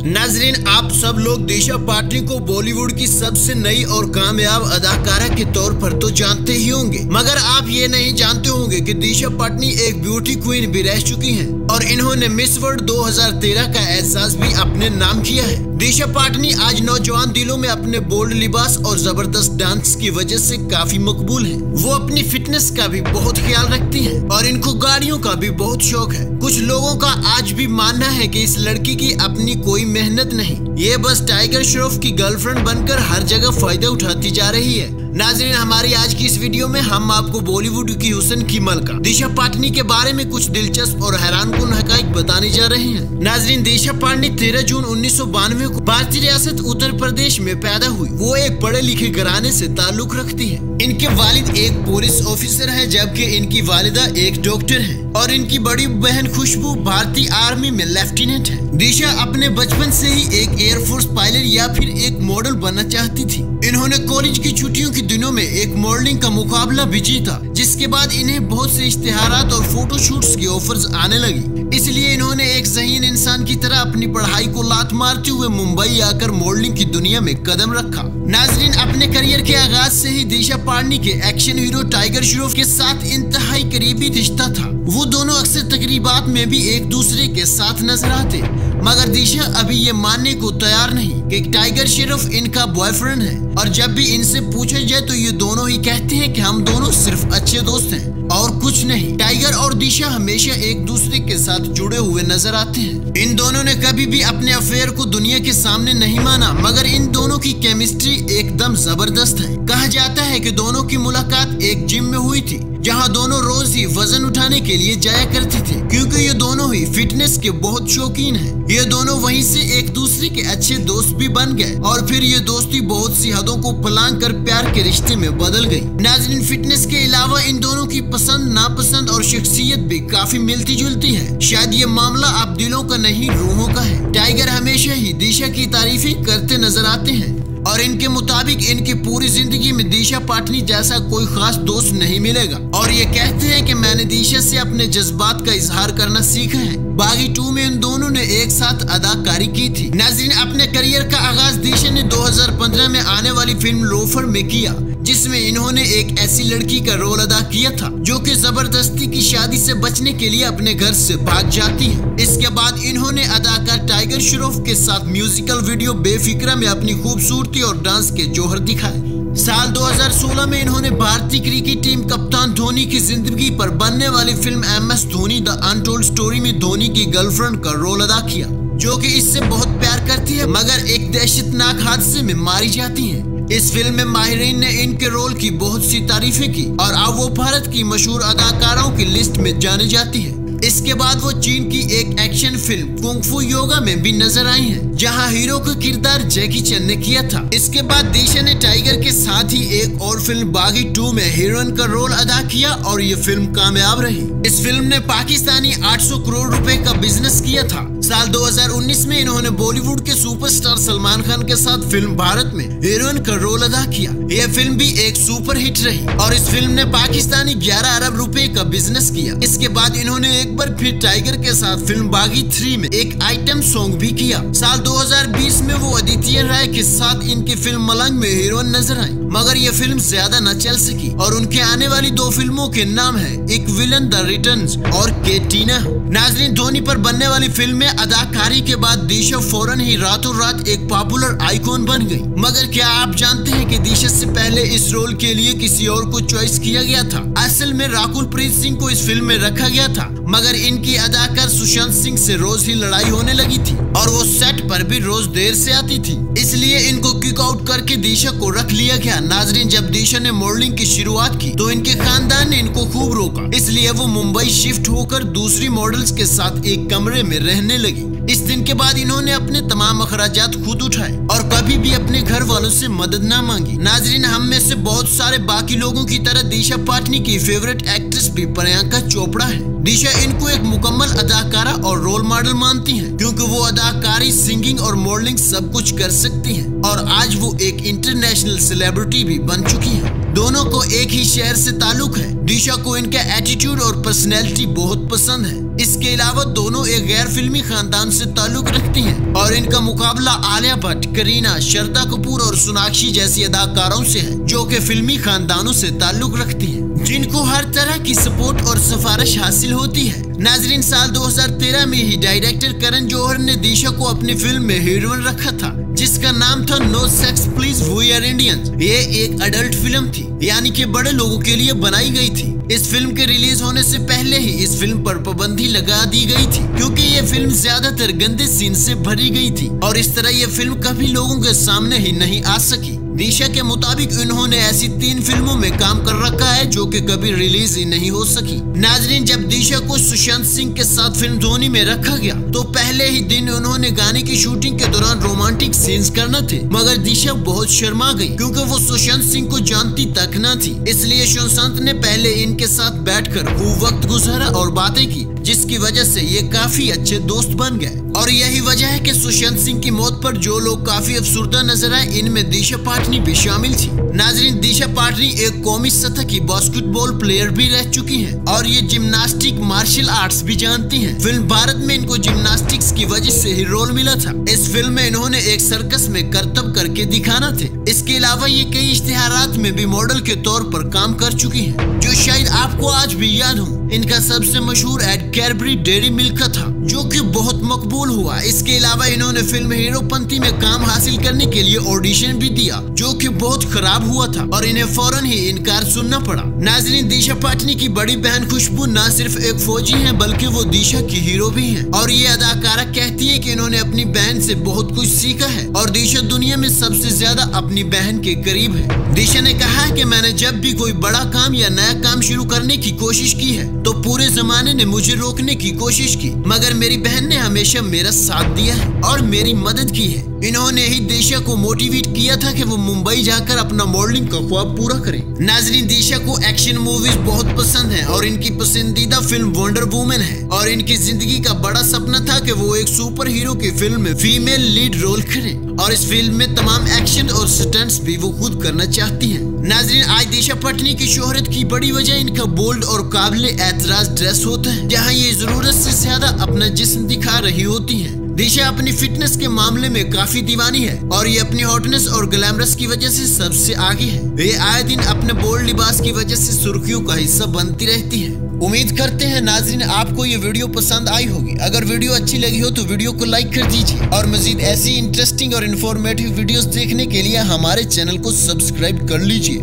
नाजरीन, आप सब लोग दिशा पाटनी को बॉलीवुड की सबसे नई और कामयाब अदाकारा के तौर पर तो जानते ही होंगे, मगर आप ये नहीं जानते होंगे कि दिशा पाटनी एक ब्यूटी क्वीन भी रह चुकी हैं और इन्होंने मिस वर्ल्ड 2013 का एहसास भी अपने नाम किया है। दिशा पाटनी आज नौजवान दिलों में अपने बोल्ड लिबास और जबरदस्त डांस की वजह से काफी मकबूल है। वो अपनी फिटनेस का भी बहुत ख्याल रखती हैं और इनको गाड़ियों का भी बहुत शौक है। कुछ लोगों का आज भी मानना है कि इस लड़की की अपनी कोई मेहनत नहीं, ये बस टाइगर श्रॉफ की गर्लफ्रेंड बनकर हर जगह फायदा उठाती जा रही है। नाज़रीन, हमारी आज की इस वीडियो में हम आपको बॉलीवुड की हुस्न की मलका दिशा पाटनी के बारे में कुछ दिलचस्प और हैरानकुन हकाइक बताने जा रहे हैं। नाज़रीन, दिशा पाटनी 13 जून 1992 को भारतीय रियासत उत्तर प्रदेश में पैदा हुई। वो एक पढ़े लिखे घराने से ताल्लुक रखती है। इनके वालिद एक पुलिस ऑफिसर है, जबकि इनकी वालिदा एक डॉक्टर है और इनकी बड़ी बहन खुशबू भारतीय आर्मी में लेफ्टिनेंट है। दिशा अपने बचपन से ही एक एयरफोर्स पायलट या फिर एक मॉडल बनना चाहती थी। इन्होंने कॉलेज की छुट्टियों के दिनों में एक मॉडलिंग का मुकाबला भी जीता, जिसके बाद इन्हें बहुत से इश्तिहारात और फोटोशूट्स की ऑफर्स आने लगी। इसलिए इन्होंने एक ज़हीन इंसान की तरह अपनी पढ़ाई को लात मारते हुए मुंबई आकर मॉडलिंग की दुनिया में कदम रखा। नाज़रीन, अपने करियर के आगाज से ही दिशा पाटनी के एक्शन हीरो टाइगर श्रॉफ के साथ इंतहाई करीबी रिश्ता था। वो दोनों अक्सर तकरीबात में भी एक दूसरे के साथ नजर आते, मगर दिशा अभी ये मानने को तैयार नहीं कि टाइगर श्रॉफ इनका बॉयफ्रेंड है। और जब भी इनसे पूछा जाए तो ये दोनों ही कहते हैं कि हम दोनों सिर्फ अच्छे दोस्त हैं और कुछ नहीं। टाइगर और दिशा हमेशा एक दूसरे के साथ जुड़े हुए नजर आते हैं। इन दोनों ने कभी भी अपने अफेयर को दुनिया के सामने नहीं माना, मगर इन दोनों की केमिस्ट्री एकदम जबरदस्त है। कहा जाता है कि दोनों की मुलाकात एक जिम में हुई थी, जहां दोनों रोज ही वजन उठाने के लिए जाया करते थे, क्योंकि ये दोनों ही फिटनेस के बहुत शौकीन हैं। ये दोनों वहीं से एक दूसरे के अच्छे दोस्त भी बन गए और फिर ये दोस्ती बहुत सी हदों को फलांग कर प्यार के रिश्ते में बदल गई। नाज़रीन, फिटनेस के अलावा इन दोनों की पसंद नापसंद और शख्सियत भी काफी मिलती जुलती है। शायद ये मामला आप दिलों का नहीं रूहों का है। टाइगर हमेशा ही दिशा की तारीफें करते नजर आते हैं और इनके मुताबिक इनकी पूरी जिंदगी में दिशा पाटनी जैसा कोई खास दोस्त नहीं मिलेगा और ये कहते हैं कि मैंने दिशा से अपने जज्बात का इजहार करना सीखा है। बागी 2 में इन दोनों ने एक साथ अदाकारी की थी। नाज़रीन, अपने करियर का आगाज दिशा ने 2015 में आने वाली फिल्म लोफर में किया, जिसमें इन्होंने एक ऐसी लड़की का रोल अदा किया था जो कि जबरदस्ती की शादी से बचने के लिए अपने घर से भाग जाती है। इसके बाद इन्होंने अदाकार टाइगर श्रॉफ के साथ म्यूजिकल वीडियो बेफिक्रा में अपनी खूबसूरती और डांस के जौहर दिखाए। साल 2016 में इन्होंने भारतीय क्रिकेट टीम कप्तान धोनी की जिंदगी पर बनने वाली film MS Dhoni the untold story में धोनी की गर्लफ्रेंड का रोल अदा किया, जो कि इससे बहुत प्यार करती है, मगर एक दहशतनाक हादसे में मारी जाती है। इस फिल्म में माहिरीन ने इनके रोल की बहुत सी तारीफें की और अब वो भारत की मशहूर अदाकाराओं की लिस्ट में जानी जाती है। इसके बाद वो चीन की एक एक्शन फिल्म कुंग फू योगा में भी नजर आई हैं, जहां हीरो का किरदार जैकी चैन ने किया था। इसके बाद दिशा ने टाइगर के साथ ही एक और फिल्म बागी 2 में हीरोइन का रोल अदा किया और ये फिल्म कामयाब रही। इस फिल्म ने पाकिस्तानी 800 करोड़ रुपए का बिजनेस किया था। साल 2019 में इन्होंने बॉलीवुड के सुपरस्टार सलमान खान के साथ फिल्म भारत में हीरोइन का रोल अदा किया। यह फिल्म भी एक सुपर हिट रही और इस फिल्म ने पाकिस्तानी 11 अरब रुपए का बिजनेस किया। इसके बाद इन्होंने एक बार फिर टाइगर के साथ फिल्म बागी 3 में एक आइटम सॉन्ग भी किया। साल 2020 में वो आदित्य राय के साथ इनकी फिल्म मलंग में हीरोइन नजर आई, मगर ये फिल्म ज्यादा न चल सकी और उनके आने वाली 2 फिल्मों के नाम है एक विलन द रिटर्न्स और के टीना। नाज़रीन, धोनी पर बनने वाली फिल्म में अदाकारी के बाद दिशा फौरन ही रातों रात एक पॉपुलर आइकॉन बन गई। मगर क्या आप जानते हैं कि दिशा से पहले इस रोल के लिए किसी और को चॉइस किया गया था? असल में राकुल प्रीत सिंह को इस फिल्म में रखा गया था, मगर इनकी अदाकार सुशांत सिंह से रोज ही लड़ाई होने लगी थी और वो सेट पर भी रोज देर से आती थी, इसलिए इनको किक आउट करके दिशा को रख लिया गया। नाज़रीन, जब दिशा ने मॉडलिंग की शुरुआत की तो इनके खानदान ने इनको खूब रोका, इसलिए वो मुंबई शिफ्ट होकर दूसरी मॉडल्स के साथ एक कमरे में रहने लगी। इस दिन के बाद इन्होंने अपने तमाम अखराजात खुद उठाए और कभी भी अपने घर वालों से मदद ना मांगी। नाज़रीन, हम में से बहुत सारे बाकी लोगों की तरह दिशा पाटनी की फेवरेट एक्ट्रेस भी प्रियंका चोपड़ा है। दिशा इनको एक मुकम्मल अदाकारा और रोल मॉडल मानती हैं, क्योंकि वो अदाकारी, सिंगिंग और मॉडलिंग सब कुछ कर सकती हैं और आज वो एक इंटरनेशनल सेलिब्रिटी भी बन चुकी हैं। दोनों को एक ही शहर से ताल्लुक है। दिशा को इनका एटीट्यूड और पर्सनैलिटी बहुत पसंद है, इसके अलावा दोनों एक गैर फिल्मी खानदान से ताल्लुक रखती हैं और इनका मुकाबला आलिया भट्ट, करीना, श्रद्धा कपूर और सोनाक्षी जैसी अदाकारों से है जो कि फिल्मी खानदानों से ताल्लुक रखती हैं, जिनको हर तरह की सपोर्ट और सिफारिश हासिल होती है। नाजरीन, साल 2013 में ही डायरेक्टर करण जौहर ने दिशा को अपनी फिल्म में हीरोइन रखा था जिसका नाम था no sex please we are Indians. ये एक अडल्ट फिल्म थी, यानी कि बड़े लोगों के लिए बनाई गई थी। इस फिल्म के रिलीज होने से पहले ही इस फिल्म पर पाबंदी लगा दी गई थी क्योंकि ये फिल्म ज्यादातर गंदे सीन से भरी गई थी और इस तरह ये फिल्म कभी लोगों के सामने ही नहीं आ सकी। दिशा के मुताबिक इन्होंने ऐसी 3 फिल्मों में काम कर रखा है जो कि कभी रिलीज ही नहीं हो सकी। नाजरीन, जब दिशा को सुशांत सिंह के साथ फिल्म धोनी में रखा गया तो पहले ही दिन उन्होंने गाने की शूटिंग के दौरान रोमांटिक सीन्स करना थे, मगर दिशा बहुत शर्मा गई क्योंकि वो सुशांत सिंह को जानती तक न थी। इसलिए सुशांत ने पहले इनके साथ बैठकर खूब वक्त गुजारा और बातें की, जिसकी वजह से ये काफी अच्छे दोस्त बन गए। और यही वजह है कि सुशांत सिंह की मौत पर जो लोग काफी अफसुर्दा नजर आए, इनमें दिशा पाटनी भी शामिल थी। नाजरीन, दिशा पाटनी एक कौमी सतह की बास्केटबॉल प्लेयर भी रह चुकी हैं और ये जिम्नास्टिक मार्शल आर्ट्स भी जानती हैं। फिल्म भारत में इनको जिम्नास्टिक्स की वजह से ही रोल मिला था। इस फिल्म में इन्होंने एक सर्कस में करतब करके दिखाना थे। इसके अलावा ये कई इश्तिहारात में भी मॉडल के तौर पर काम कर चुकी हैं, जो शायद आपको आज भी याद हो। इनका सबसे मशहूर एड कैडबरी डेयरी मिल्क का था जो कि बहुत मकबूल हुआ। इसके अलावा इन्होंने फिल्म हीरोपंती में काम हासिल करने के लिए ऑडिशन भी दिया जो कि बहुत खराब हुआ था और इन्हें फौरन ही इनकार सुनना पड़ा। नाज़रीन, दिशा पाटनी की बड़ी बहन खुशबू न सिर्फ एक फौजी है बल्कि वो दिशा की हीरो भी है और ये अदाकारा कहती है कि इन्होंने अपनी बहन से बहुत कुछ सीखा है और दिशा दुनिया में सबसे ज्यादा अपनी बहन के करीब है। दिशा ने कहा है कि मैंने जब भी कोई बड़ा काम या नया काम शुरू करने की कोशिश की है तो पूरे जमाने ने मुझे रोकने की कोशिश की, मगर मेरी बहन ने हमेशा मेरा साथ दिया है और मेरी मदद की है। इन्होंने ही दिशा को मोटिवेट किया था कि वो मुंबई जाकर अपना मॉडलिंग का ख्वाब पूरा करें। नाजरीन, दिशा को एक्शन मूवीज बहुत पसंद है और इनकी पसंदीदा फिल्म वंडर वुमन है और इनकी जिंदगी का बड़ा सपना था कि वो एक सुपर हीरो की फिल्म में फीमेल लीड रोल करें और इस फिल्म में तमाम एक्शन और स्टंट्स भी वो खुद करना चाहती हैं। नाजरीन, आज दिशा पाटनी की शोहरत की बड़ी वजह इनका बोल्ड और काबिल एतराज ड्रेस होता है, जहाँ ये जरूरत से ज्यादा अपना जिस्म दिखा रही होती है। दिशा अपनी फिटनेस के मामले में काफी दीवानी है और ये अपनी हॉटनेस और ग्लैमरस की वजह से सबसे आगे है। ये आए दिन अपने बोल्ड लिबास की वजह से सुर्खियों का हिस्सा बनती रहती है। उम्मीद करते हैं नाज़रीन आपको ये वीडियो पसंद आई होगी। अगर वीडियो अच्छी लगी हो तो वीडियो को लाइक कर दीजिए और मजीद ऐसी इंटरेस्टिंग और इन्फॉर्मेटिव वीडियोस देखने के लिए हमारे चैनल को सब्सक्राइब कर लीजिए।